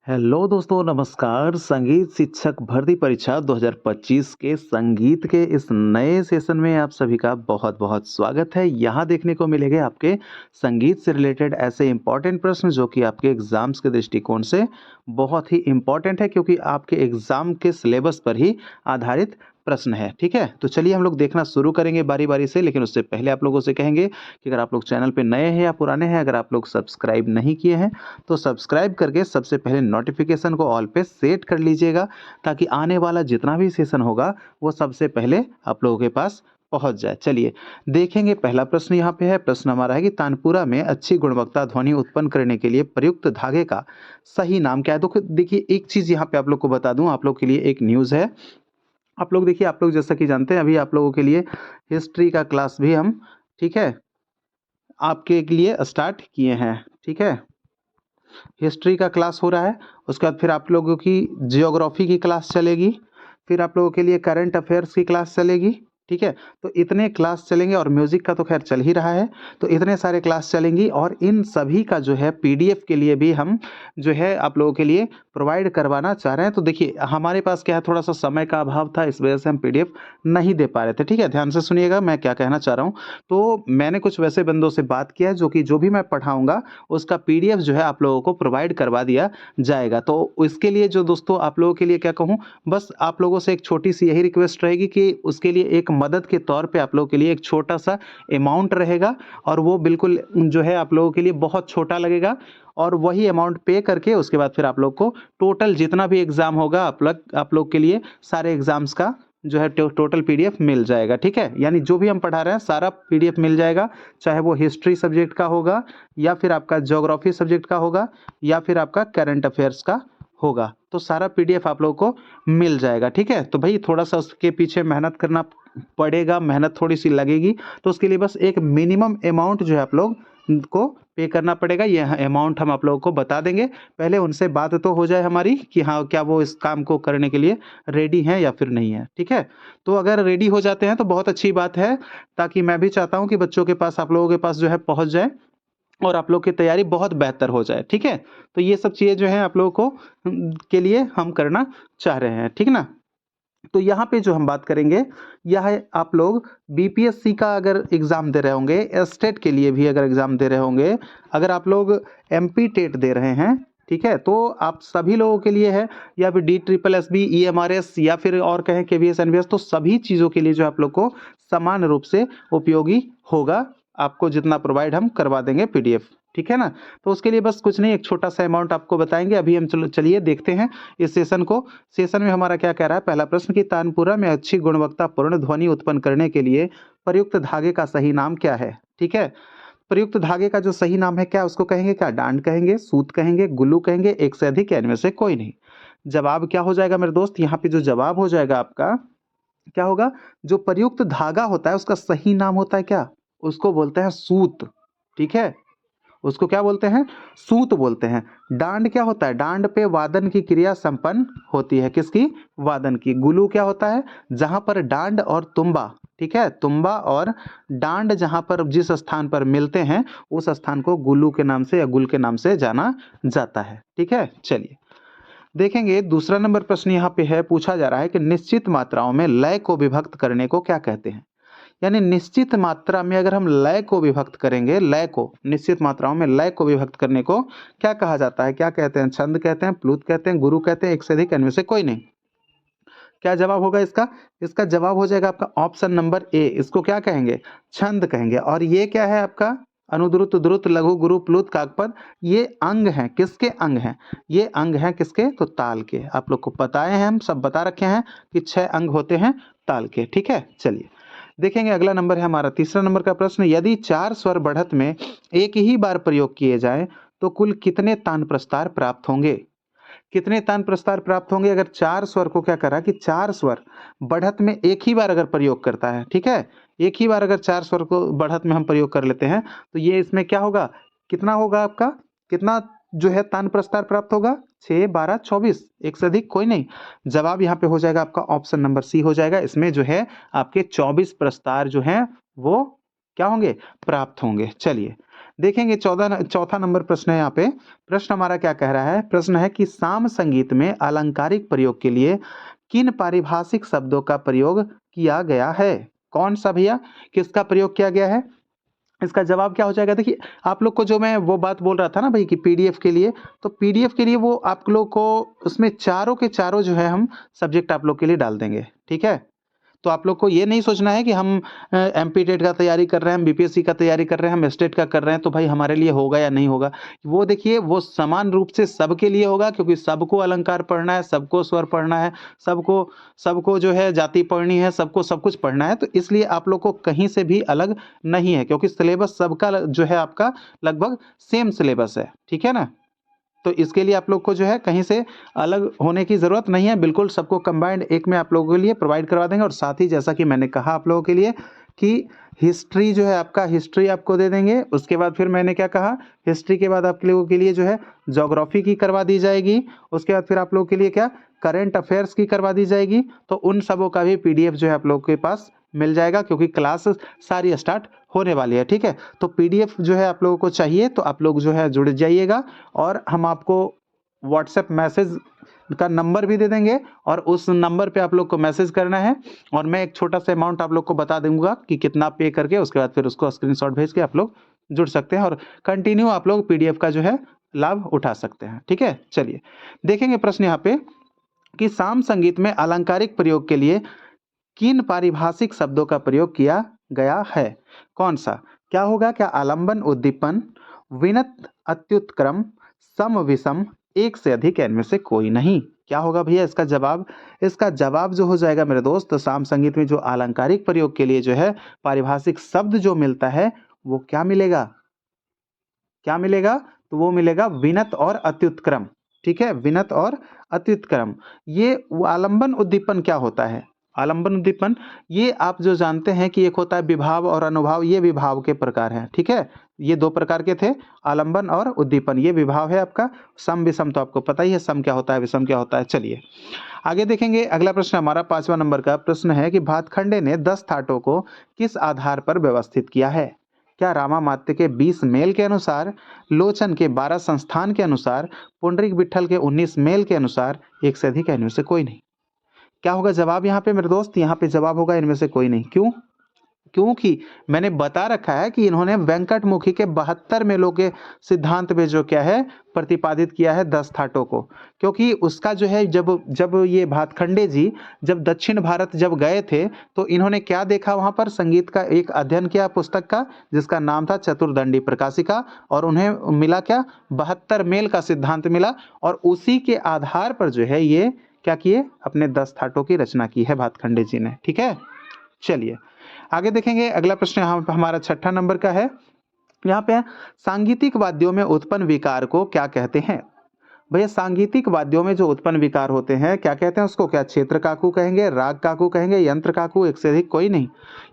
Hello दोस्तों, नमस्कार। संगीत शिक्षक भर्ती परीक्षा 2025 के संगीत के इस नए सेशन में आप सभी का बहुत-बहुत स्वागत है। यहाँ देखने को मिलेंगे आपके संगीत से रिलेटेड ऐसे इम्पोर्टेंट प्रश्न जो कि आपके एग्ज़ाम्स के दृष्टिकोण से बहुत ही इम्पोर्टेंट है, क्योंकि आपके एग्ज़ाम के सिलेबस पर ही आधारित प्रश्न है, ठीक है? तो चलिए हम लोग देखना शुरू करेंगे बारी-बारी से, लेकिन उससे पहले आप लोगों से कहेंगे कि अगर आप लोग चैनल पे नए हैं या पुराने हैं, अगर आप लोग सब्सक्राइब नहीं किए हैं तो सब्सक्राइब करके सबसे पहले नोटिफिकेशन को ऑल पे सेट कर लीजिएगा, ताकि आने वाला जितना भी सेशन होगा वो सबसे पहले आप लोगों के पास पहुंच जाए। चलिए देखेंगे, पहला प्रश्न यहाँ पे है। प्रश्न हमारा है कि तानपुरा में अच्छी गुणवत्ता ध्वनि उत्पन्न करने के लिए प्रयुक्त धागे का सही नाम क्या है। तो देखिए, एक चीज यहाँ पे आप लोग को बता दूं, आप लोग के लिए एक न्यूज है। आप लोग देखिए, आप लोग जैसा कि जानते हैं, अभी आप लोगों के लिए हिस्ट्री का क्लास भी हम, ठीक है, आपके लिए स्टार्ट किए हैं, ठीक है। हिस्ट्री का क्लास हो रहा है, उसके बाद फिर आप लोगों की जियोग्राफी की क्लास चलेगी, फिर आप लोगों के लिए करंट अफेयर्स की क्लास चलेगी, ठीक है। तो इतने क्लास चलेंगे, और म्यूजिक का तो खैर चल ही रहा है, तो इतने सारे क्लास चलेंगी, और इन सभी का जो है पीडीएफ के लिए भी हम जो है आप लोगों के लिए प्रोवाइड करवाना चाह रहे हैं। तो देखिए, हमारे पास क्या है, थोड़ा सा समय का अभाव था, इस वजह से हम पीडीएफ नहीं दे पा रहे थे, ठीक है। ध्यान से सुनिएगा मैं क्या कहना चाह रहा हूँ। तो मैंने कुछ वैसे बंदों से बात किया है जो भी मैं पढ़ाऊंगा उसका पीडीएफ जो है आप लोगों को प्रोवाइड करवा दिया जाएगा। तो इसके लिए जो दोस्तों आप लोगों के लिए क्या कहूँ, बस आप लोगों से एक छोटी सी यही रिक्वेस्ट रहेगी कि उसके लिए एक मदद के तौर पे आप लोगों के लिए एक छोटा सा अमाउंट रहेगा, और वो बिल्कुल जो है आप लोगों के लिए बहुत छोटा लगेगा, और वही अमाउंट पे करके उसके बाद फिर आप लोग को टोटल जितना भी एग्जाम होगा आप लोग के लिए सारे एग्जाम्स का जो है टोटल पीडीएफ मिल जाएगा, ठीक है। यानी जो भी हम पढ़ा रहे हैं सारा पीडीएफ मिल जाएगा, चाहे वो हिस्ट्री सब्जेक्ट का होगा, या फिर आपका ज्योग्राफी सब्जेक्ट का होगा, या फिर आपका करंट अफेयर्स का होगा। तो सारा पीडीएफ आप लोगों को मिल जाएगा, ठीक है। तो भाई थोड़ा सा उसके पीछे मेहनत करना पड़ेगा, मेहनत थोड़ी सी लगेगी, तो उसके लिए बस एक मिनिमम अमाउंट जो है आप लोग को पे करना पड़ेगा। यह अमाउंट हम आप लोगों को बता देंगे, पहले उनसे बात तो हो जाए हमारी कि हाँ, क्या वो इस काम को करने के लिए रेडी हैं या फिर नहीं है, ठीक है। तो अगर रेडी हो जाते हैं तो बहुत अच्छी बात है, ताकि मैं भी चाहता हूँ कि बच्चों के पास, आप लोगों के पास जो है पहुँच जाए, और आप लोग की तैयारी बहुत बेहतर हो जाए, ठीक है। तो ये सब चीज़ें जो हैं आप लोगों को के लिए हम करना चाह रहे हैं, ठीक ना। तो यहाँ पे जो हम बात करेंगे, यह है आप लोग बीपीएससी का अगर एग्जाम दे रहे होंगे, स्टेट के लिए भी अगर एग्जाम दे रहे होंगे, अगर आप लोग एमपी टेट दे रहे हैं, ठीक है, तो आप सभी लोगों के लिए है, या फिर D triple S B, EMRS, या फिर और कहें केवीएस एनवीएस, तो सभी चीज़ों के लिए जो आप लोग को समान रूप से उपयोगी होगा। आपको जितना प्रोवाइड हम करवा देंगे पीडीएफ, ठीक है ना। तो उसके लिए बस कुछ नहीं, एक छोटा सा अमाउंट आपको बताएंगे। अभी हम चलिए देखते हैं इस सेशन को। सेशन में हमारा क्या कह रहा है, पहला प्रश्न कि तानपुरा में अच्छी गुणवत्तापूर्ण ध्वनि उत्पन्न करने के लिए प्रयुक्त धागे का सही नाम क्या है, ठीक है। प्रयुक्त धागे का जो सही नाम है, क्या उसको कहेंगे, क्या डांड कहेंगे, सूत कहेंगे, गुल्लू कहेंगे, एक से अधिक, या इनमें से कोई नहीं। जवाब क्या हो जाएगा मेरे दोस्त, यहाँ पे जो जवाब हो जाएगा आपका, क्या होगा, जो प्रयुक्त धागा होता है उसका सही नाम होता है क्या, उसको बोलते हैं सूत, ठीक है। उसको क्या बोलते हैं, सूत बोलते हैं। डांड क्या होता है, डांड पे वादन की क्रिया संपन्न होती है, किसकी, वादन की। गुलू क्या होता है, जहां पर डांड और तुम्बा, ठीक है, तुम्बा और डांड जहां पर जिस स्थान पर मिलते हैं उस स्थान को गुलू के नाम से या गुल के नाम से जाना जाता है, ठीक है। चलिए देखेंगे, दूसरा नंबर प्रश्न यहाँ पे है, पूछा जा रहा है कि निश्चित मात्राओं में लय को विभक्त करने को क्या कहते हैं। यानी निश्चित मात्रा में अगर हम लय को विभक्त करेंगे, लय को, निश्चित मात्राओं में लय को विभक्त करने को क्या कहा जाता है, क्या कहते हैं, छंद कहते हैं, प्लुत कहते हैं, गुरु कहते हैं, एक से अधिक, इनमें से कोई नहीं। क्या जवाब होगा इसका, इसका जवाब हो जाएगा आपका ऑप्शन नंबर ए। इसको क्या कहेंगे, छंद कहेंगे। और ये क्या है आपका, अनुद्रुत, द्रुत, लघु, गुरु, प्लुत, काकपद, ये अंग हैं, किसके अंग हैं, ये अंग हैं किसके, तो ताल के। आप लोग को बताए हैं, हम सब बता रखे हैं कि 6 अंग होते हैं ताल के, ठीक है। चलिए देखेंगे, अगला नंबर है हमारा तीसरा नंबर का प्रश्न, यदि 4 स्वर बढ़त में एक ही बार प्रयोग किए जाएं तो कुल कितने तान प्रस्तार प्राप्त होंगे। कितने तान प्रस्तार प्राप्त होंगे, अगर 4 स्वर को क्या करा कि 4 स्वर बढ़त में एक ही बार अगर प्रयोग करता है, ठीक है, एक ही बार अगर 4 स्वर को बढ़त में हम प्रयोग कर लेते हैं, तो ये इसमें क्या होगा, कितना होगा आपका, कितना जो है तान प्रस्तार प्राप्त होगा, 6, 12, 24, एक से अधिक कोई नहीं। जवाब यहाँ पे हो जाएगा आपका ऑप्शन नंबर सी हो जाएगा। इसमें जो है आपके 24 प्रस्तार जो हैं वो क्या होंगे, प्राप्त होंगे। चलिए देखेंगे चौथा नंबर प्रश्न है यहाँ पे। प्रश्न हमारा क्या कह रहा है? प्रश्न है कि साम संगीत में अलंकारिक प्रयोग के लिए किन पारिभाषिक शब्दों का प्रयोग किया गया है? कौन सा भैया? किसका प्रयोग किया गया है? इसका जवाब क्या हो जाएगा? देखिए, आप लोग को जो मैं वो बात बोल रहा था ना भाई कि पीडीएफ के लिए, तो पीडीएफ के लिए वो आप लोग को उसमें चारों के चारों जो है हम सब्जेक्ट आप लोग के लिए डाल देंगे, ठीक है? तो आप लोग को ये नहीं सोचना है कि हम एमपी टेट का तैयारी कर रहे हैं, हम बीपीएससी का तैयारी कर रहे हैं, हम स्टेट का कर रहे हैं, तो भाई हमारे लिए होगा या नहीं होगा। वो देखिए, वो समान रूप से सबके लिए होगा, क्योंकि सबको अलंकार पढ़ना है, सबको स्वर पढ़ना है, सबको सबको जो है जाति पढ़नी है, सबको सब कुछ पढ़ना है। तो इसलिए आप लोग को कहीं से भी अलग नहीं है, क्योंकि सिलेबस सबका जो है आपका लगभग सेम सिलेबस है, ठीक है ना? तो इसके लिए आप लोग को जो है कहीं से अलग होने की ज़रूरत नहीं है, बिल्कुल सबको कंबाइंड एक में आप लोगों के लिए प्रोवाइड करवा देंगे। और साथ ही जैसा कि मैंने कहा आप लोगों के लिए कि हिस्ट्री जो है आपका, हिस्ट्री आपको दे देंगे। उसके बाद फिर मैंने क्या कहा, हिस्ट्री के बाद आप लोगों के लिए जो है ज्योग्राफी की करवा दी जाएगी। उसके बाद फिर आप लोगों के लिए क्या, करंट अफेयर्स की करवा दी जाएगी। तो उन सबों का भी पीडीएफ जो है आप लोगों के पास मिल जाएगा, क्योंकि क्लास सारी स्टार्ट होने वाली है, ठीक है? तो पीडीएफ जो है आप लोगों को चाहिए तो आप लोग जो है जुड़ जाइएगा, और हम आपको व्हाट्सएप मैसेज का नंबर भी दे देंगे, और उस नंबर पे आप लोग को मैसेज करना है, और मैं एक छोटा सा अमाउंट आप लोग को बता दूंगा कि कितना पे करके उसके बाद फिर उसको स्क्रीनशॉट भेज के आप लोग जुड़ सकते हैं, और कंटिन्यू आप लोग पीडीएफ का जो है लाभ उठा सकते हैं, ठीक है? चलिए देखेंगे प्रश्न यहाँ पे कि साम संगीत में अलंकारिक प्रयोग के लिए किन पारिभाषिक शब्दों का प्रयोग किया गया है? कौन सा? क्या होगा? क्या आलंबन उद्दीपन, विनत अत्युत्क्रम, सम विषम, एक से अधिक, या इनमें से कोई नहीं? क्या होगा भैया इसका जवाब? इसका जवाब जो हो जाएगा मेरे दोस्त, साम संगीत में जो अलंकारिक प्रयोग के लिए जो है पारिभाषिक शब्द जो मिलता है वो क्या मिलेगा? क्या मिलेगा? तो वो मिलेगा विनत और अत्युत्क्रम, ठीक है? विनत और अत्युत्क्रम। ये आलंबन उद्दीपन क्या होता है? आलंबन उद्दीपन, ये आप जो जानते हैं कि एक होता है विभाव और अनुभाव, ये विभाव के प्रकार हैं, ठीक है? ये दो प्रकार के थे, आलंबन और उद्दीपन। ये विभाव है आपका। सम विषम तो आपको पता ही है, सम क्या होता है, विषम क्या होता है। चलिए आगे देखेंगे। अगला प्रश्न हमारा 5वां नंबर का प्रश्न है कि भातखंडे ने 10 थाटों को किस आधार पर व्यवस्थित किया है? क्या रामामात्य के 20 मेल के अनुसार, लोचन के 12 संस्थान के अनुसार, पुंडरीक विट्ठल के 19 मेल के अनुसार, एक से अधिक, या इनमें से कोई नहीं? क्या होगा जवाब यहाँ पे मेरे दोस्त? यहाँ पे जवाब होगा इनमें से कोई नहीं। क्यों? क्योंकि मैंने बता रखा है कि इन्होंने वेंकटमुखी के 72 मेलों के सिद्धांत में जो क्या है प्रतिपादित किया है 10 थाटों को। क्योंकि उसका जो है जब जब ये भातखंडे जी जब दक्षिण भारत जब गए थे, तो इन्होंने क्या देखा वहाँ पर? संगीत का एक अध्ययन किया पुस्तक का, जिसका नाम था चतुर्दंडी प्रकाशिका, और उन्हें मिला क्या? 72 मेल का सिद्धांत मिला, और उसी के आधार पर जो है ये क्या किए? अपने 10 थाटों की रचना की है भातखंडे जी ने, ठीक है? चलिए आगे देखेंगे। अगला प्रश्न यहाँ पे हमारा 6ठा नंबर का है। यहाँ पे सांगीतिक वाद्यों में उत्पन्न विकार को क्या कहते हैं? भैया सांगीतिक वाद्यों में जो उत्पन्न विकार होते हैं क्या कहते हैं उसको? क्या क्षेत्र काकू कहेंगे, राग काकू कहेंगे, यंत्र काकू, एक से अधिक, कोई नहीं?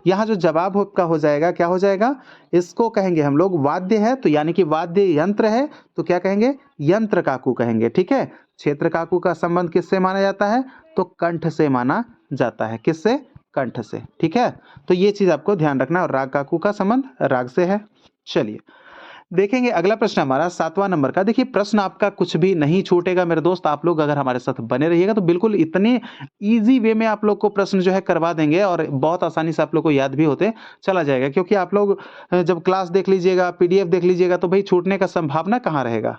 यहाँ जो जवाब आपका हो जाएगा क्या हो जाएगा? इसको कहेंगे हम लोग, वाद्य है तो यानी कि वाद्य यंत्र है तो क्या कहेंगे? यंत्र काकू कहेंगे, ठीक है? क्षेत्र काकू का संबंध किससे माना जाता है? तो कंठ से माना जाता है। किससे? कंठ से, ठीक है? तो ये चीज आपको ध्यान रखना। और राग काकू का संबंध राग से है। चलिए देखेंगे अगला प्रश्न हमारा 7वां नंबर का। देखिए प्रश्न आपका कुछ भी नहीं छूटेगा मेरे दोस्त, आप लोग अगर हमारे साथ बने रहिएगा तो बिल्कुल इतने इजी वे में आप लोग को प्रश्न जो है करवा देंगे, और बहुत आसानी से आप लोग को याद भी होते चला जाएगा। क्योंकि आप लोग जब क्लास देख लीजिएगा, पीडीएफ देख लीजिएगा, तो भाई छूटने का संभावना कहाँ रहेगा,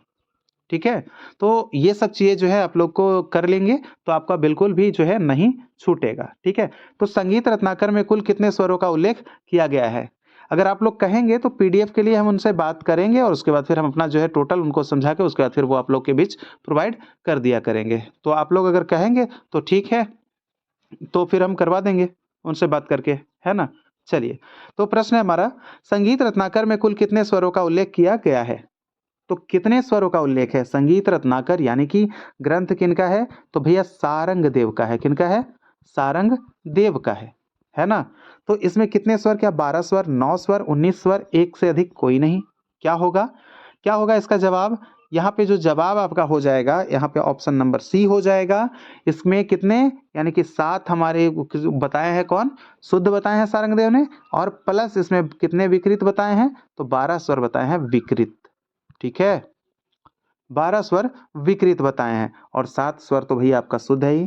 ठीक है? तो ये सब चीजें जो है आप लोग को कर लेंगे तो आपका बिल्कुल भी जो है नहीं छूटेगा, ठीक है? तो संगीत रत्नाकर में कुल कितने स्वरों का उल्लेख किया गया है? अगर आप लोग कहेंगे तो पीडीएफ के लिए हम उनसे बात करेंगे, और उसके बाद फिर हम अपना जो है टोटल उनको समझा के उसके बाद फिर वो आप लोग के बीच प्रोवाइड कर दिया करेंगे। तो आप लोग अगर कहेंगे तो ठीक है, तो फिर हम करवा देंगे उनसे बात करके, है ना? चलिए तो प्रश्न है हमारा, संगीत रत्नाकर में कुल कितने स्वरों का उल्लेख किया गया है? तो कितने स्वरों का उल्लेख है? संगीत रत्नाकर यानी कि ग्रंथ किनका है? तो भैया सारंग देव का है। किनका है? सारंग देव का है ना? तो इसमें कितने स्वर? क्या 12 स्वर, 9 स्वर, 19 स्वर, एक से अधिक, कोई नहीं? क्या होगा? क्या होगा इसका जवाब? यहाँ पे जो जवाब आपका हो जाएगा, यहाँ पे ऑप्शन नंबर सी हो जाएगा। इसमें कितने यानी कि 7 हमारे बताए हैं, कौन शुद्ध बताए हैं सारंगदेव ने, और प्लस इसमें कितने विकृत बताए हैं, तो 12 स्वर बताए हैं विकृत। ठीक है, 12 स्वर विकृत बताए हैं और 7 स्वर तो भैया आपका शुद्ध है ही।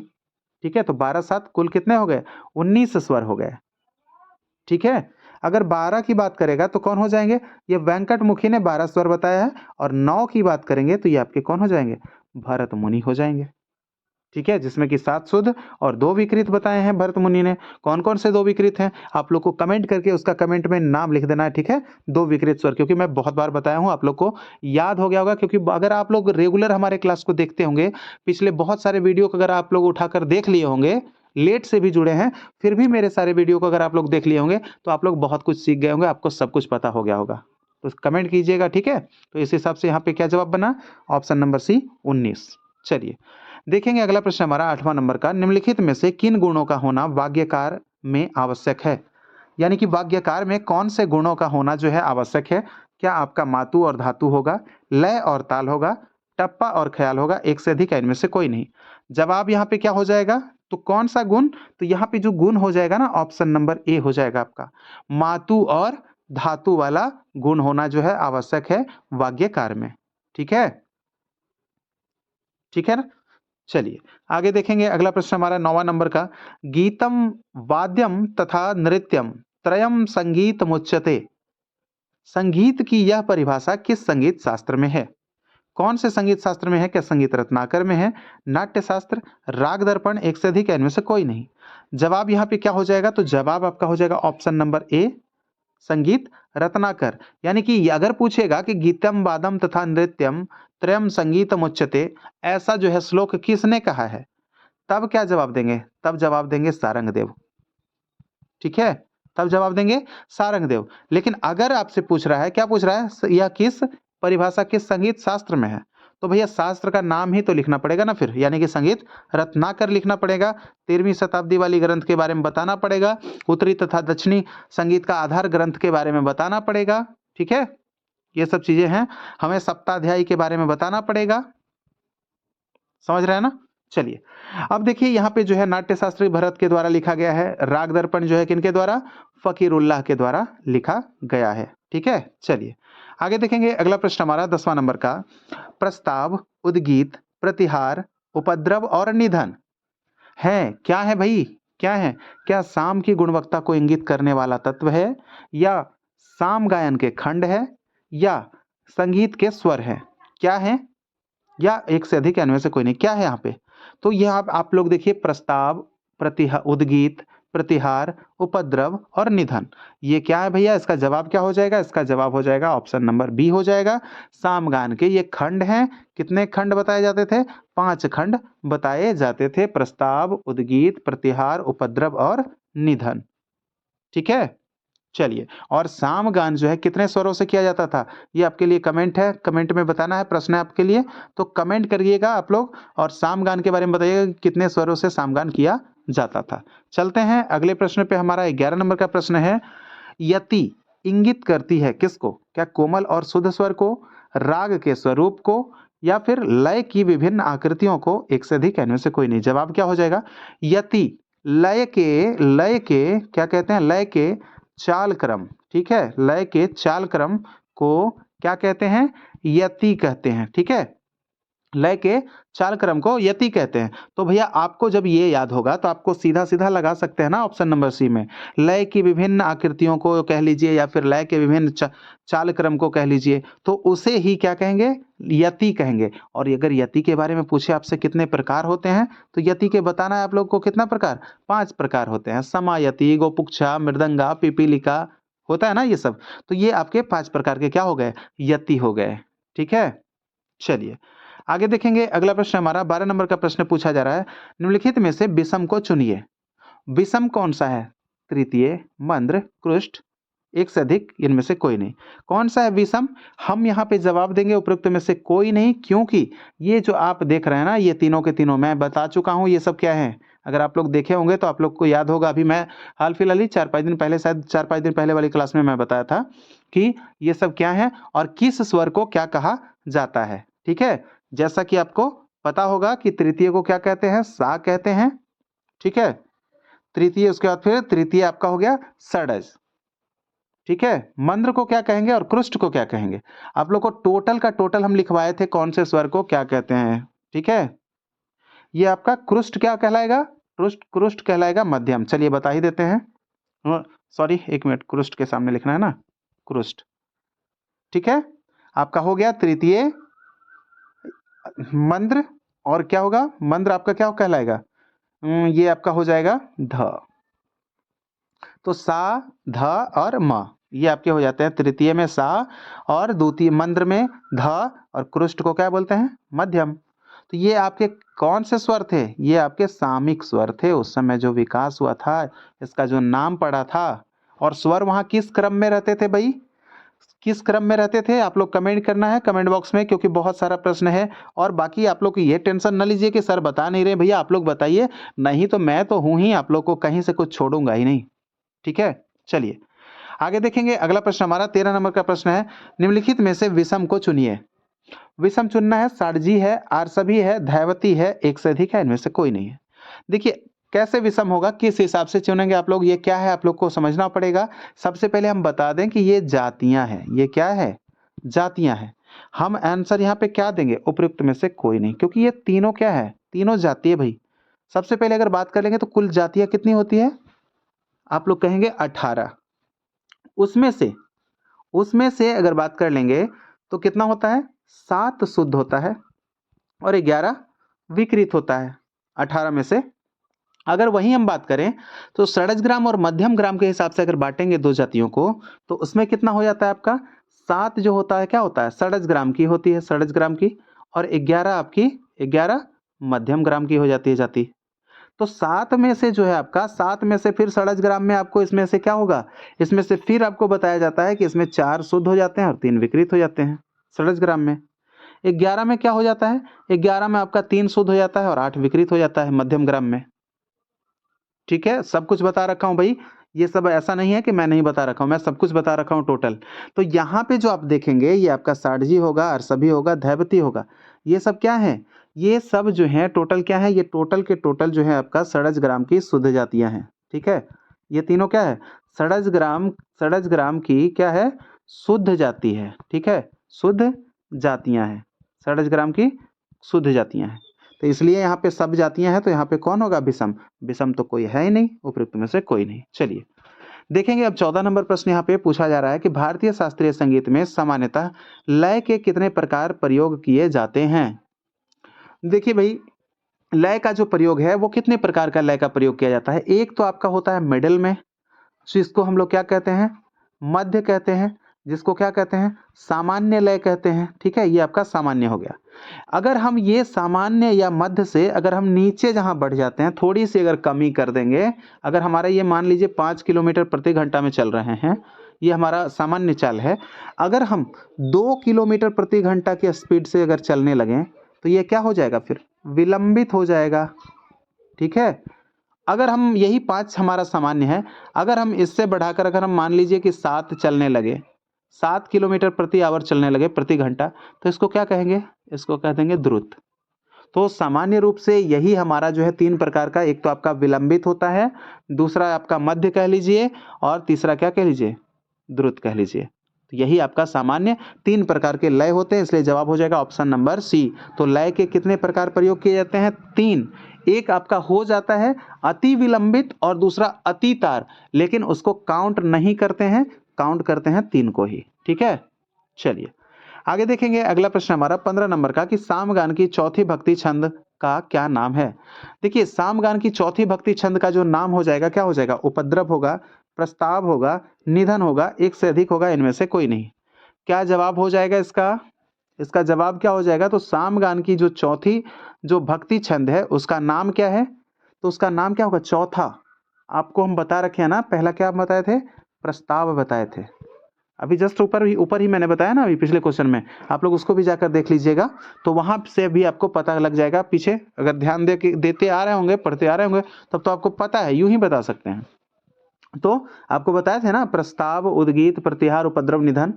ठीक है, तो 12 7 कुल कितने हो गए, 19 स्वर हो गए। ठीक है, अगर 12 की बात करेगा तो कौन हो जाएंगे, ये वेंकट मुखी ने 12 स्वर बताया है, और 9 की बात करेंगे तो ये आपके कौन हो जाएंगे, भरत मुनि हो जाएंगे। ठीक है, जिसमें कि 7 शुद्ध और 2 विकृत बताए हैं भरत मुनि ने। कौन कौन से 2 विकृत हैं, आप लोग को कमेंट करके उसका कमेंट में नाम लिख देना है। ठीक है, 2 विकृत स्वर, क्योंकि मैं बहुत बार बताया हूं, आप लोग को याद हो गया होगा, क्योंकि अगर आप लोग रेगुलर हमारे क्लास को देखते होंगे, पिछले बहुत सारे वीडियो को अगर आप लोग उठाकर देख लिए होंगे, लेट से भी जुड़े हैं, फिर भी मेरे सारे वीडियो को अगर आप लोग देख लिए होंगे तो आप लोग बहुत कुछ सीख गए होंगे, आपको सब कुछ पता हो गया होगा। तो कमेंट कीजिएगा। ठीक है, तो इस हिसाब से यहाँ पे क्या जवाब बना, ऑप्शन नंबर सी 19। चलिए देखेंगे अगला प्रश्न हमारा 8वां नंबर का, निम्नलिखित में से किन गुणों का होना वाक्यकार में आवश्यक है। यानी कि वाक्यकार में कौन से गुणों का होना जो है आवश्यक है। क्या आपका मातु और धातु होगा, लय और ताल होगा, टप्पा और ख्याल होगा, एक से अधिक, इनमें से कोई नहीं। जवाब यहाँ पे क्या हो जाएगा, तो कौन सा गुण, तो यहाँ पे जो गुण हो जाएगा ना, ऑप्शन नंबर ए हो जाएगा आपका, मातु और धातु वाला गुण होना जो है आवश्यक है वाक्यकार में। ठीक है, ठीक है ना। चलिए आगे देखेंगे अगला प्रश्न हमारा 9वां नंबर का, गीतम वाद्यम तथा नृत्यम त्रयम संगीत मुच्यते। संगीत की यह परिभाषा किस संगीत शास्त्र में है। कौन से संगीत शास्त्र में है, क्या संगीत रत्नाकर में है, नाट्य शास्त्र, राग दर्पण, एक से अधिक, इनमें से कोई नहीं। जवाब यहाँ पे क्या हो जाएगा, तो जवाब आपका हो जाएगा ऑप्शन नंबर ए, संगीत रत्नाकर। यानी कि अगर पूछेगा कि गीतम वादम तथा नृत्यम त्रयम संगीतम उच्यते, ऐसा जो है श्लोक किसने कहा है, तब क्या जवाब देंगे, तब जवाब देंगे सारंगदेव। ठीक है, तब जवाब देंगे सारंगदेव। लेकिन अगर आपसे पूछ रहा है, क्या पूछ रहा है, यह किस परिभाषा किस संगीत शास्त्र में है, तो भैया शास्त्र का नाम ही तो लिखना पड़ेगा ना फिर, यानी कि संगीत रत्नाकर लिखना पड़ेगा। 13वीं शताब्दी वाली ग्रंथ के बारे में बताना पड़ेगा, उत्तरी तथा दक्षिणी संगीत का आधार ग्रंथ के बारे में बताना पड़ेगा। ठीक है, ये सब चीजें हैं, हमें सप्ताध्यायी के बारे में बताना पड़ेगा। समझ रहे हैं ना। चलिए अब देखिए यहाँ पे जो है नाट्य शास्त्री भरत के द्वारा लिखा गया है, राग दर्पण जो है किनके द्वारा, फकीरुल्लाह के द्वारा लिखा गया है। ठीक है, चलिए आगे देखेंगे अगला प्रश्न हमारा 10वां नंबर का, प्रस्ताव, उद्गीत, प्रतिहार, उपद्रव और निधन है, क्या है भाई, क्या है, क्या साम की गुणवत्ता को इंगित करने वाला तत्व है, या साम गायन के खंड है, या संगीत के स्वर है, क्या है, या एक से अधिक, इनमें से कोई नहीं। क्या है यहाँ पे, तो यह आप लोग देखिए, प्रस्ताव, उद्गीत, प्रतिहार, उपद्रव और निधन, ये क्या है भैया, इसका जवाब क्या हो जाएगा, इसका जवाब हो जाएगा ऑप्शन नंबर बी हो जाएगा, सामगान के ये खंड हैं। कितने खंड बताए जाते थे, 5 खंड बताए जाते थे, प्रस्ताव, उद्गीत, प्रतिहार, उपद्रव और निधन। ठीक है, चलिए, और सामगान जो है कितने स्वरों से किया जाता था, ये आपके लिए कमेंट है, कमेंट में बताना है, प्रश्न है आपके लिए, तो कमेंट करिएगा आप लोग, और सामगान के बारे में बताइएगा कि कितने स्वरों से सामगान किया जाता था। चलते हैं अगले प्रश्न पे, हमारा 11 नंबर का प्रश्न है, यति इंगित करती है किसको, क्या कोमल और शुद्ध स्वर को, राग के स्वरूप को, या फिर लय की विभिन्न आकृतियों को, एक से अधिक, इनमें से कोई नहीं। जवाब क्या हो जाएगा, यति लय के क्या कहते हैं, लय के चाल क्रम। ठीक है, लय के चाल क्रम को क्या कहते हैं, यति कहते हैं। ठीक है, लय के चाल क्रम को यति कहते हैं। तो भैया आपको जब ये याद होगा तो आपको सीधा सीधा लगा सकते हैं ना ऑप्शन नंबर सी में, लय की विभिन्न आकृतियों को कह लीजिए, या फिर लय के विभिन्न चाल क्रम को कह लीजिए, तो उसे ही क्या कहेंगे, यति कहेंगे। और अगर यति के बारे में पूछे आपसे कितने प्रकार होते हैं, तो यति के बताना है आप लोग को, कितना प्रकार, 5 प्रकार होते हैं, समायति, गोपुक्षा, मृदंगा, पिपीलिका, होता है ना ये सब, तो ये आपके 5 प्रकार के क्या हो गए, यति हो गए। ठीक है, चलिए आगे देखेंगे अगला प्रश्न हमारा 12 नंबर का प्रश्न पूछा जा रहा है, निम्नलिखित में से विषम को चुनिए। विषम कौन सा है, तृतीय, मंद्र, कृष्ट, एक से अधिक, इनमें से कोई नहीं। कौन सा है विषम, हम यहाँ पे जवाब देंगे उपरोक्त में से कोई नहीं, क्योंकि ये जो आप देख रहे हैं ना, ये तीनों के तीनों मैं बता चुका हूँ ये सब क्या है। अगर आप लोग देखे होंगे तो आप लोग को याद होगा, अभी मैं हाल फिलहाल ही 4-5 दिन पहले, शायद 4-5 दिन पहले वाली क्लास में मैं बताया था कि ये सब क्या है और किस स्वर को क्या कहा जाता है। ठीक है, जैसा कि आपको पता होगा कि तृतीय को क्या कहते हैं, सा कहते हैं। ठीक है, तृतीय, उसके बाद फिर तृतीय आपका हो गया षडज। ठीक है, मंद्र को क्या कहेंगे और क्रुष्ट को क्या कहेंगे। आप लोग को टोटल का टोटल हम लिखवाए थे कौन से स्वर को क्या कहते हैं। ठीक है, ये आपका क्रुष्ट क्या कहलाएगा, क्रुष्ट क्रुष्ट कहलाएगा मध्यम। चलिए बता ही देते हैं। सॉरी, एक मिनट, क्रुष्ट के सामने लिखना है ना, क्रुष्ट। ठीक है, आपका हो गया तृतीय मंद्र, और क्या होगा, मंद्र आपका क्या कहलाएगा, ये आपका हो जाएगा ध। तो सा, ध और म, ये आपके हो जाते हैं तृतीय में सा और द्वितीय मंद्र में ध, और क्रुष्ट को क्या बोलते हैं, मध्यम। तो ये आपके कौन से स्वर थे, ये आपके सामिक स्वर थे। उस समय जो विकास हुआ था, इसका जो नाम पड़ा था। और स्वर वहां किस क्रम में रहते थे भाई, किस क्रम में रहते थे, आप लोग कमेंट करना है कमेंट बॉक्स में, क्योंकि बहुत सारा प्रश्न है। और बाकी आप लोग ये टेंशन न लीजिए कि सर बता नहीं रहे, भैया आप लोग बताइए, नहीं तो मैं तो हूं ही, आप लोग को कहीं से कुछ छोड़ूंगा ही नहीं। ठीक है, चलिए आगे देखेंगे। अगला प्रश्न हमारा 13 नंबर का प्रश्न है, निम्नलिखित में से विषम को चुनिए। विषम चुनना है, षाडजी है, आरसभी है, धैवती है, एक से अधिक है, इनमें से कोई नहीं है। देखिए कैसे विषम होगा, किस हिसाब से चुनेंगे आप लोग, ये क्या है आप लोग को समझना पड़ेगा। सबसे पहले हम बता दें कि ये जातियां हैं, ये क्या है, जातियां हैं। हम आंसर यहाँ पे क्या देंगे, उपयुक्त में से कोई नहीं, क्योंकि ये तीनों क्या है, तीनों जाति है भाई। सबसे पहले अगर बात कर लेंगे तो कुल जातियां कितनी होती है, आप लोग कहेंगे 18। उसमें से अगर बात कर लेंगे तो कितना होता है, 7 शुद्ध होता है और 11 विकृत होता है 18 में से। अगर वही हम बात करें तो षडज ग्राम और मध्यम ग्राम के हिसाब से अगर बांटेंगे दो जातियों को, तो उसमें कितना हो जाता है आपका, 7 जो होता है क्या होता है, षडज ग्राम की होती है, षडज ग्राम की, और 11 आपकी, 11 मध्यम ग्राम की हो जाती है जाति। तो 7 में से जो है आपका, 7 में से फिर षडज ग्राम में आपको इसमें से क्या होगा, इसमें से फिर आपको बताया जाता है कि इसमें 4 शुद्ध हो जाते हैं और 3 विकृत हो जाते हैं षडज ग्राम में। 11 में क्या हो जाता है, 11 में आपका 3 शुद्ध हो जाता है और 8 विकृत हो जाता है मध्यम ग्राम में। ठीक है, सब कुछ बता रखा हूं भाई, ये सब ऐसा नहीं है कि मैं नहीं बता रखा हूं, मैं सब कुछ बता रखा हूं टोटल। तो यहाँ पे जो आप देखेंगे ये आपका षाडजी होगा, अरसभी होगा, धैवती होगा, ये सब क्या है, ये सब जो है टोटल क्या है, ये टोटल के टोटल जो है आपका षडज ग्राम की शुद्ध जातियां हैं। ठीक है, ये तीनों क्या है, षडज ग्राम की क्या है, शुद्ध जाति है। ठीक है, शुद्ध जातियां हैं, षडज ग्राम की शुद्ध जातियां हैं। तो इसलिए यहाँ पे सब जातियां हैं, तो यहाँ पे कौन होगा, विषम। विषम तो कोई है ही नहीं, उपयुक्त में से कोई नहीं। चलिए देखेंगे अब 14 नंबर प्रश्न यहाँ पे पूछा जा रहा है कि भारतीय शास्त्रीय संगीत में सामान्यतः लय के कितने प्रकार प्रयोग किए जाते हैं। देखिए भाई, लय का जो प्रयोग है वो कितने प्रकार का लय का प्रयोग किया जाता है। एक तो आपका होता है मिडिल में, जिसको हम लोग क्या कहते हैं, मध्य कहते हैं, जिसको क्या कहते हैं, सामान्य लय कहते हैं। ठीक है, ये आपका सामान्य हो गया। अगर हम ये सामान्य या मध्य से अगर हम नीचे जहां बढ़ जाते हैं, थोड़ी सी अगर कमी कर देंगे, अगर हमारा ये मान लीजिए 5 किलोमीटर प्रति घंटा में चल रहे हैं, ये हमारा सामान्य चाल है, अगर हम 2 किलोमीटर प्रति घंटा की स्पीड से अगर चलने लगें तो ये क्या हो जाएगा, फिर विलंबित हो जाएगा। ठीक है, अगर हम यही 5 हमारा सामान्य है, अगर हम इससे बढ़ाकर अगर हम मान लीजिए कि 7 चलने लगे, 7 किलोमीटर प्रति आवर चलने लगे प्रति घंटा, तो इसको क्या कहेंगे, इसको कह देंगे द्रुत। तो सामान्य रूप से यही हमारा जो है 3 प्रकार का, एक तो आपका विलंबित होता है, दूसरा आपका मध्य कह लीजिए, और तीसरा क्या कह लीजिए, द्रुत कह लीजिए। तो यही आपका सामान्य 3 प्रकार के लय होते हैं, इसलिए जवाब हो जाएगा ऑप्शन नंबर सी। तो लय के कितने प्रकार प्रयोग किए जाते हैं, 3। एक आपका हो जाता है अति विलंबित और दूसरा अति तार, लेकिन उसको काउंट नहीं करते हैं, काउंट करते हैं 3 को ही। ठीक है, चलिए आगे देखेंगे। अगला प्रश्न हमारा 15 नंबर का कि सामगान की चौथी भक्ति छंद का क्या नाम है। देखिए सामगान की चौथी भक्ति छंद का जो नाम हो जाएगा, क्या हो जाएगा, उपद्रव होगा, प्रस्ताव होगा, निधन होगा, एक से अधिक होगा, इनमें से कोई नहीं। क्या जवाब हो जाएगा इसका, इसका जवाब क्या हो जाएगा, तो सामगान की जो चौथी जो भक्ति छंद है उसका नाम क्या है, तो उसका नाम क्या होगा, चौथा। आपको हम बता रखे हैं ना, पहला क्या आप बताए थे, प्रस्ताव बताए थे, अभी जस्ट ऊपर ही मैंने बताया ना, अभी पिछले क्वेश्चन में, आप लोग उसको भी जाकर देख लीजिएगा, तो वहां से भी आपको पता लग जाएगा। पीछे अगर ध्यान देते आ रहे होंगे, पढ़ते आ रहे होंगे, तब तो आपको पता है, यूं ही बता सकते हैं। तो आपको बताए थे ना, प्रस्ताव, उद्गीत, प्रतिहार, उपद्रव, निधन।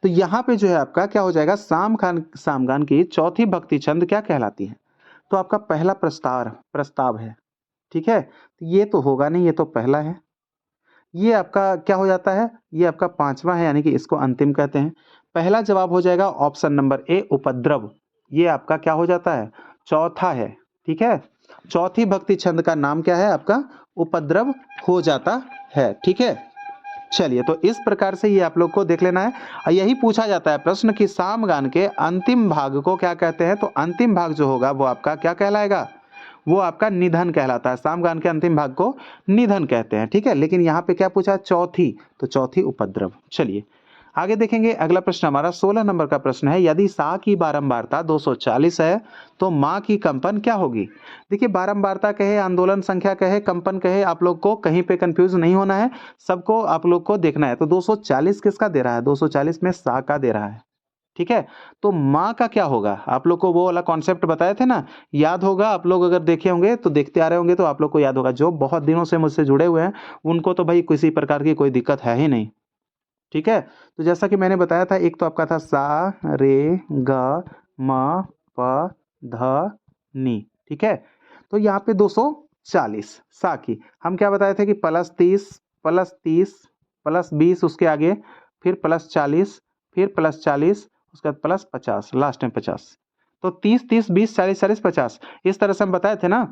तो यहाँ पे जो है आपका क्या हो जाएगा, सामगान की चौथी भक्ति छंद क्या कहलाती है? तो आपका पहला प्रस्ताव है, ठीक है। तो ये तो होगा नहीं, ये तो पहला है। ये आपका क्या हो जाता है, ये आपका पांचवा है, यानी कि इसको अंतिम कहते हैं। पहला जवाब हो जाएगा ऑप्शन नंबर ए, उपद्रव। ये आपका क्या हो जाता है, चौथा है, ठीक है। चौथी भक्ति छंद का नाम क्या है आपका, उपद्रव हो जाता है, ठीक है। चलिए, तो इस प्रकार से ये आप लोग को देख लेना है। और यही पूछा जाता है प्रश्न कि सामगान के अंतिम भाग को क्या कहते हैं? तो अंतिम भाग जो होगा वो आपका क्या कहलाएगा, वो आपका निधन कहलाता है। सामगान के अंतिम भाग को निधन कहते हैं, ठीक है। लेकिन यहाँ पे क्या पूछा, चौथी, तो चौथी उपद्रव। चलिए आगे देखेंगे। अगला प्रश्न हमारा 16 नंबर का प्रश्न है, यदि सा की बारंबारता 240 है तो माँ की कंपन क्या होगी? देखिए, बारंबारता कहे, आंदोलन संख्या कहे, कंपन कहे, आप लोग को कहीं पे कंफ्यूज नहीं होना है, सबको आप लोग को देखना है। तो 240 किसका दे रहा है, 240 में सा का दे रहा है, ठीक है। तो माँ का क्या होगा, आप लोग को वो वाला कॉन्सेप्ट बताए थे ना, याद होगा। आप लोग अगर देखे होंगे तो देखते आ रहे होंगे तो आप लोग को याद होगा। जो बहुत दिनों से मुझसे जुड़े हुए हैं उनको तो भाई किसी प्रकार की कोई दिक्कत है ही नहीं, ठीक है। तो जैसा कि मैंने बताया था, एक तो आपका था सा, रे, ग, म, प, ध, नी, ठीक है। तो यहाँ पे 240 सा की हम क्या बताए थे कि +30 +20 उसके आगे, फिर +40, फिर +40, उसके बाद +50, लास्ट में 50। तो 30 30 20 40 40 50, इस तरह से हम बताए थे ना।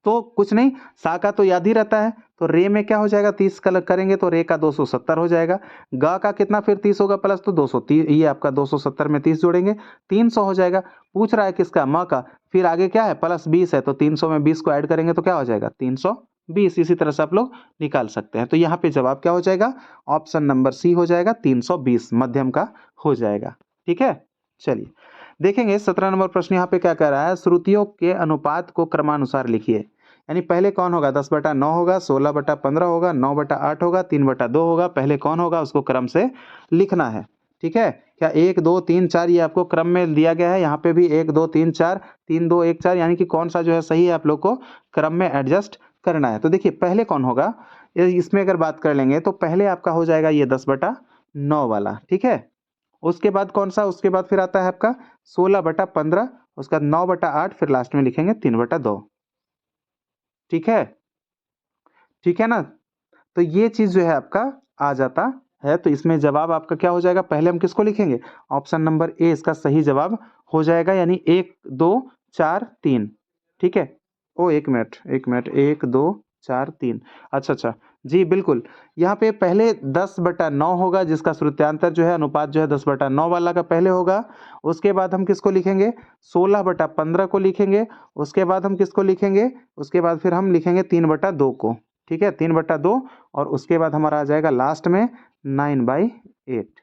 तो कुछ नहीं, सा का तो याद ही रहता है। तो रे में क्या हो जाएगा, 30 का करेंगे तो रे का 270 हो जाएगा। ग का कितना फिर 30 होगा प्लस, तो 230, ये आपका 270 में 30 जोड़ेंगे 300 हो जाएगा। पूछ रहा है किसका, म का, फिर आगे क्या है +20 है, तो 300 में 20 को ऐड करेंगे तो क्या हो जाएगा 320। इसी तरह से आप लोग निकाल सकते हैं। तो यहाँ पे जवाब क्या हो जाएगा, ऑप्शन नंबर सी हो जाएगा, 320 मध्यम का हो जाएगा, ठीक है। चलिए देखेंगे 17 नंबर प्रश्न यहाँ पे क्या कह रहा है, श्रुतियों के अनुपात को क्रमानुसार लिखिए। यानी पहले कौन होगा, 10/9 होगा, 16/15 होगा, 9/8 होगा, 3/2 होगा। पहले कौन होगा उसको क्रम से लिखना है, ठीक है। क्या 1 2 3 4 ये आपको क्रम में दिया गया है, यहाँ पे भी 1 2 3 4, 3 2 1 4, यानी कि कौन सा जो है सही है आप लोग को क्रम में एडजस्ट करना है। तो देखिए पहले कौन होगा, इसमें अगर बात कर लेंगे तो पहले आपका हो जाएगा ये 10/9 वाला, ठीक है। उसके बाद कौन सा, उसके बाद फिर आता है आपका 16/15, उसका 9/8, फिर लास्ट में लिखेंगे 3/2, ठीक है, ठीक है ना। तो ये चीज जो है आपका आ जाता है। तो इसमें जवाब आपका क्या हो जाएगा, पहले हम किसको लिखेंगे, ऑप्शन नंबर ए इसका सही जवाब हो जाएगा, यानी 1 2 4 3, ठीक है। ओ एक मिनट 1 2 4 3, अच्छा अच्छा, जी बिल्कुल। यहाँ पे पहले 10/9 होगा, जिसका श्रुत्यांतर जो है अनुपात जो है 10/9 वाला का पहले होगा। उसके बाद हम किसको लिखेंगे, 16/15 को लिखेंगे। उसके बाद हम किसको लिखेंगे, उसके बाद फिर हम लिखेंगे 3/2 को, ठीक है, 3/2। और उसके बाद हमारा आ जाएगा लास्ट में 9/8,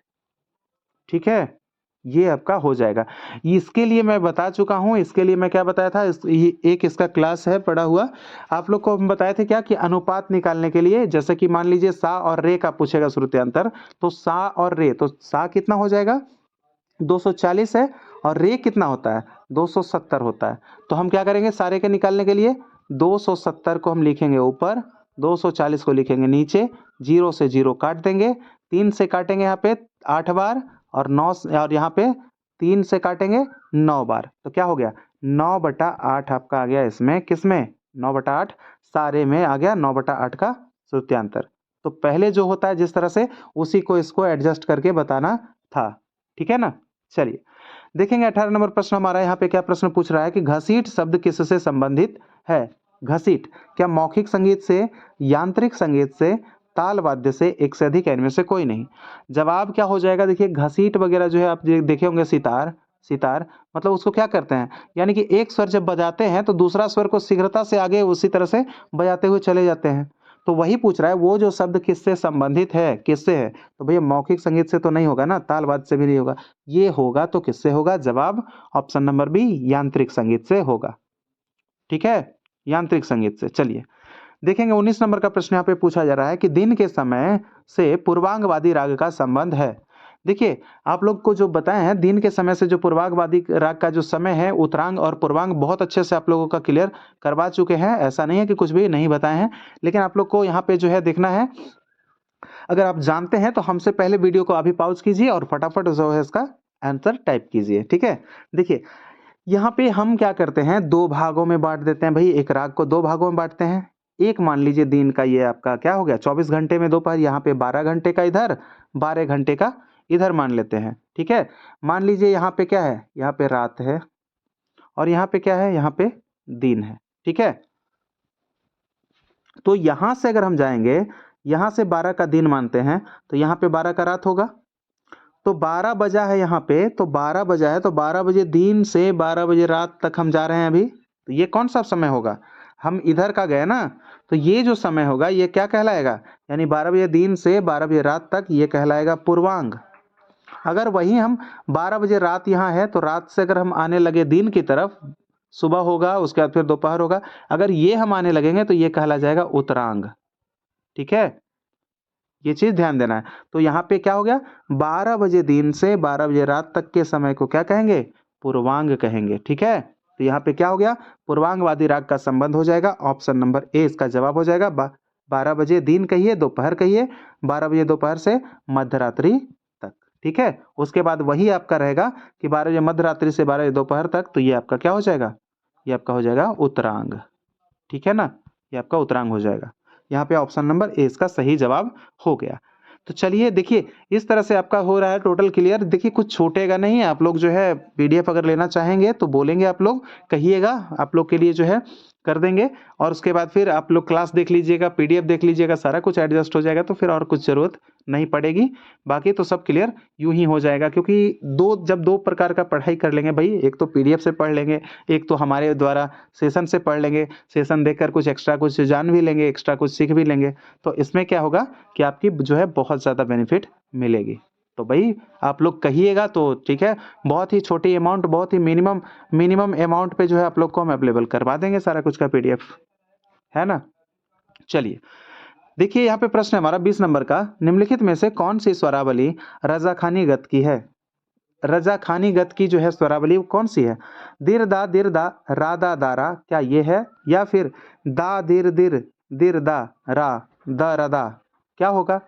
ठीक है। ये आपका हो जाएगा। इसके लिए मैं बता चुका हूं, इसके लिए मैं क्या बताया था, एक इसका क्लास है पड़ा हुआ। आप लोग को हम बताए थे क्या कि अनुपात निकालने के लिए, जैसे कि मान लीजिए सा और रे का पूछेगा श्रुत्यांतर, तो सा और रे, तो सा कितना हो जाएगा 240 है, और रे कितना होता है 270 होता है। तो हम क्या करेंगे सारे के निकालने के लिए, 270 को हम लिखेंगे ऊपर, 240 को लिखेंगे नीचे, 0 से 0 काट देंगे, 3 से काटेंगे यहाँ पे 8 बार, और 9 और यहाँ पे 3 से काटेंगे 9 बार। तो क्या हो गया 9/8 आपका आ गया इसमें, किसमें 9/8, सारे में आ गया 9/8 का श्रुत्यांतर। तो पहले जो होता है जिस तरह से, उसी को इसको एडजस्ट करके बताना था, ठीक है ना। चलिए देखेंगे 18 नंबर प्रश्न हमारा, यहाँ पे क्या प्रश्न पूछ रहा है कि घसीट शब्द किससे संबंधित है। घसीट क्या मौखिक संगीत से, यांत्रिक संगीत से, ताल वाद्य से, एक से अधिक, इनमें से कोई नहीं। जवाब क्या हो जाएगा, देखिए घसीट वगैरह जो है आप देखे होंगे, सितार, सितार मतलब उसको क्या करते हैं, यानी कि एक स्वर जब बजाते हैं तो दूसरा स्वर को शीघ्रता से आगे उसी तरह से बजाते हुए चले जाते हैं। तो वही पूछ रहा है वो जो शब्द किससे संबंधित है, किससे है। तो भैया मौखिक संगीत से तो नहीं होगा ना, ताल वाद्य से भी नहीं होगा, ये होगा तो किससे होगा, जवाब ऑप्शन नंबर बी यांत्रिक संगीत से होगा, ठीक है, यांत्रिक संगीत से। चलिए देखेंगे 19 नंबर का प्रश्न यहाँ पे पूछा जा रहा है कि दिन के समय से पूर्वांगवादी राग का संबंध है। देखिए, आप लोग को जो बताए हैं दिन के समय से जो पूर्वांगवादी राग का जो समय है, उत्तरांग और पूर्वांग बहुत अच्छे से आप लोगों का क्लियर करवा चुके हैं। ऐसा नहीं है कि कुछ भी नहीं बताए हैं, लेकिन आप लोग को यहाँ पे जो है देखना है। अगर आप जानते हैं तो हमसे पहले वीडियो को अभी पॉज़ कीजिए और फटाफट जो है इसका आंसर टाइप कीजिए, ठीक है? देखिए, यहाँ पे हम क्या करते हैं, 2 भागों में बाँट देते हैं भई, एक राग को 2 भागों में बाँटते हैं। एक मान लीजिए दिन का ये आपका क्या हो गया 24 घंटे में दोपहर, यहाँ पे 12 घंटे का इधर, 12 घंटे का इधर मान लेते हैं, ठीक है? मान लीजिए यहाँ पे क्या है, यहाँ पे रात है और यहाँ पे क्या है, यहाँ पे दिन है, ठीक है? तो यहाँ से अगर हम जाएँगे, यहाँ से 12 का दिन मानते हैं, तो यहाँ पे 12 का रात होगा। तो 12 बजा है यहाँ पे, तो 12 बजा है, तो 12 बजे दिन से 12 बजे रात तक हम जा रहे हैं अभी। तो ये कौन-सा समय होगा? हम इधर का गए ना, तो ये जो समय होगा ये क्या कहलाएगा? यानी 12 बजे दिन से 12 बजे रात तक ये कहलाएगा पूर्वांग। अगर वहीं हम 12 बजे रात यहाँ है, तो रात से अगर हम आने लगे दिन की तरफ, सुबह होगा, उसके बाद फिर दोपहर होगा। अगर ये हम आने लगेंगे तो ये कहला जाएगा उत्तरांग, ठीक है? ये चीज़ ध्यान देना है। तो यहाँ पे क्या हो गया, 12 बजे दिन से 12 बजे रात तक के समय को क्या कहेंगे? पूर्वांग कहेंगे, ठीक है? तो यहाँ पे क्या हो गया, पूर्वांगवादी राग का संबंध हो जाएगा। ऑप्शन नंबर ए इसका जवाब हो जाएगा। 12 बजे दिन कहिए, दोपहर कहिए, 12 बजे दोपहर से मध्यरात्रि तक, ठीक है? उसके बाद वही आपका रहेगा कि 12 बजे मध्यरात्रि से 12 बजे दोपहर तक, तो ये आपका क्या हो जाएगा? ये आपका हो जाएगा उत्तरांग, ठीक है ना? ये आपका उत्तरांग हो जाएगा। यहाँ पे ऑप्शन नंबर ए इसका सही जवाब हो गया। तो चलिए देखिए, इस तरह से आपका हो रहा है टोटल क्लियर। देखिए कुछ छूटेगा नहीं, आप लोग जो है पीडीएफ अगर लेना चाहेंगे तो बोलेंगे, आप लोग कहिएगा, आप लोग के लिए जो है कर देंगे। और उसके बाद फिर आप लोग क्लास देख लीजिएगा, पीडीएफ देख लीजिएगा, सारा कुछ एडजस्ट हो जाएगा, तो फिर और कुछ ज़रूरत नहीं पड़ेगी। बाकी तो सब क्लियर यूँ ही हो जाएगा, क्योंकि जब 2 प्रकार का पढ़ाई कर लेंगे भई, एक तो पीडीएफ से पढ़ लेंगे, एक तो हमारे द्वारा सेशन से पढ़ लेंगे। सेशन देखकर कुछ एक्स्ट्रा कुछ जान भी लेंगे, एक्स्ट्रा कुछ सीख भी लेंगे। तो इसमें क्या होगा कि आपकी जो है बहुत ज़्यादा बेनिफिट मिलेगी। तो भई आप लोग कहिएगा तो ठीक है, बहुत ही छोटी अमाउंट, बहुत ही मिनिमम अमाउंट पे जो है आप लोग को हम अवेलेबल करवा देंगे सारा कुछ का पीडीएफ, है ना? चलिए, देखिए यहाँ पे प्रश्न है हमारा 20 नंबर का, निम्नलिखित में से कौन सी स्वरावली रज़ाख़ानी गत की है? रज़ाख़ानी गत की जो है स्वरावली वो कौन सी है? दिर दा रा दा दारा, क्या ये है? या फिर दा दिर दा रा द रदा, क्या होगा?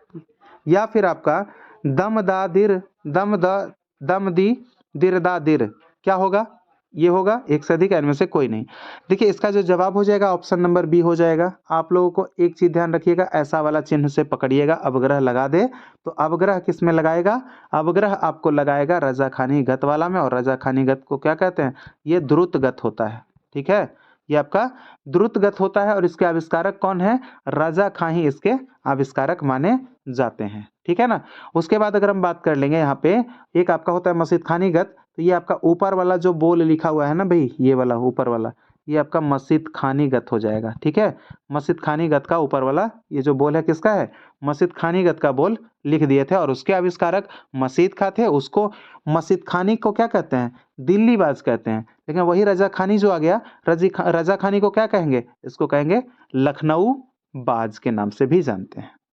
या फिर आपका दम दा दिर दम द दम दी दिर दा दिर, क्या होगा? ये होगा, एक से अधिक इनमें से कोई नहीं। देखिए इसका जो जवाब हो जाएगा ऑप्शन नंबर बी हो जाएगा। आप लोगों को एक चीज़ ध्यान रखिएगा, ऐसा वाला चिन्ह से पकड़िएगा, अवग्रह लगा दे तो अवग्रह किस में लगाएगा? अवग्रह आपको लगाएगा रज़ाख़ानी गत वाला में, और रज़ाख़ानी गत को क्या कहते हैं? ये द्रुत गत होता है, ठीक है? ये आपका द्रुत गत होता है और इसके आविष्कारक कौन है? रज़ा खां ही इसके आविष्कारक माने जाते हैं, ठीक है ना? उसके बाद अगर हम बात कर लेंगे यहाँ पे, एक आपका होता है मस्जिद खानी गत, तो ये आपका ऊपर वाला जो बोल लिखा हुआ है ना भाई, ये वाला ऊपर वाला, ये आपका मस्जिद खानी गत हो जाएगा, ठीक है? मस्जिद खानी गत का ऊपर वाला ये जो बोल है किसका है? मस्जिद खानी गत का बोल लिख दिए थे, और उसके आविष्कारक मस्जिद खां थे। उसको मस्जिद खानी को क्या कहते हैं? दिल्ली बाज कहते हैं। लेकिन वही रज़ा खानी जो आ गया, रज़ा खानी को क्या कहेंगे? इसको कहेंगे लखनऊ बाज के नाम से भी जानते हैं।